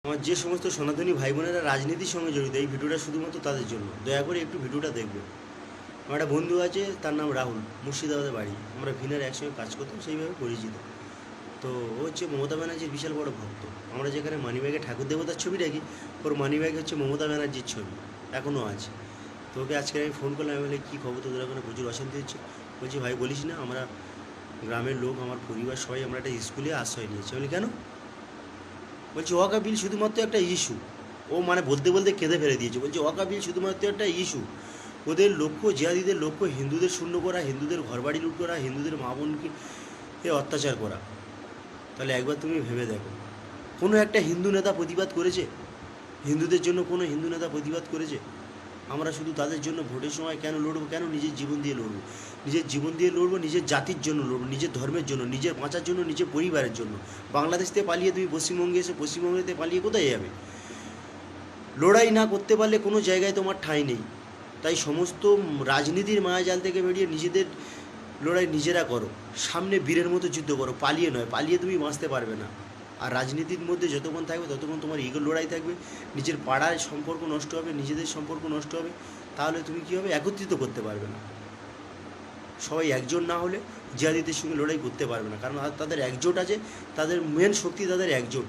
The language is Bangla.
আমার যে সমস্ত সনাতনী ভাই বোনেরা রাজনীতির সঙ্গে জড়িত, এই ভিডিওটা শুধুমাত্র তাদের জন্য। দয়া করে একটু ভিডিওটা দেখবে। আমার একটা বন্ধু আছে, তার নাম রাহুল, মুর্শিদাবাদে বাড়ি। আমরা ভিনার একসঙ্গে কাজ করতাম, সেইভাবে পরিচিত। তো ও হচ্ছে মমতা ব্যানার্জির বিশাল বড় ভক্ত। আমরা যেখানে মানিব্যাগে ঠাকুর দেবতার ছবি রাখি, ওর মানিব্যাগ হচ্ছে মমতা ব্যানার্জির ছবি, এখনও আছে। তো ওকে আজকে আমি ফোন করলাম, আমি বলি কী খবর, তোদের ওখানে প্রচুর অশান্তি হচ্ছে। বলছি ভাই বলিস না, আমরা গ্রামের লোক, আমার পরিবার সবাই আমরা একটা স্কুলে আশ্রয় নিয়েছি। বলি কেন? বলছি ওয়াকা বিল শুধুমাত্র একটা ইস্যু। ও মানে বলতে বলতে কেঁদে ফেলে দিয়েছে। বলছে ওয়াকা বিল শুধুমাত্র একটা ইস্যু। ওদের লক্ষ্য, জিহাদিদের লক্ষ্য হিন্দুদের শূন্য করা, হিন্দুদের ঘরবাড়ি লুট করা, হিন্দুদের মা বোনকে অত্যাচার করা। তাহলে একবার তুমি ভেবে দেখো, কোনো একটা হিন্দু নেতা প্রতিবাদ করেছে? হিন্দুদের জন্য কোনো হিন্দু নেতা প্রতিবাদ করেছে? আমরা শুধু তাদের জন্য ভোটের সময় কেন লড়বো? কেন নিজের জীবন দিয়ে লড়বো? নিজের জীবন দিয়ে লড়বো, নিজের জাতির জন্য লড়বো, নিজের ধর্মের জন্য, নিজের বাঁচার জন্য, নিজের পরিবারের জন্য। বাংলাদেশ থেকে পালিয়ে তুমি পশ্চিমবঙ্গে এসে পশ্চিমবঙ্গতে পালিয়ে কোথায় যাবে? লড়াই না করতে পারলে কোনো জায়গায় তোমার ঠাঁই নেই। তাই সমস্ত রাজনীতির মায়াজাল থেকে বেরিয়ে নিজেদের লড়াই নিজেরা করো। সামনে বীরের মতো যুদ্ধ করো, পালিয়ে নয়। পালিয়ে তুমি বাঁচতে পারবে না। আর রাজনীতির মধ্যে যতক্ষণ থাকবে ততক্ষণ তোমার ইগোর লড়াই থাকবে, নিজের পাড়ায় সম্পর্ক নষ্ট হবে, নিজেদের সম্পর্ক নষ্ট হবে। তাহলে তুমি কী হবে? একত্রিত করতে পারবে না। সবাই একজোট না হলে জিহাদিদের সঙ্গে লড়াই করতে পারবে না, কারণ তাদের একজোট আছে, তাদের মেন শক্তি তাদের একজোট।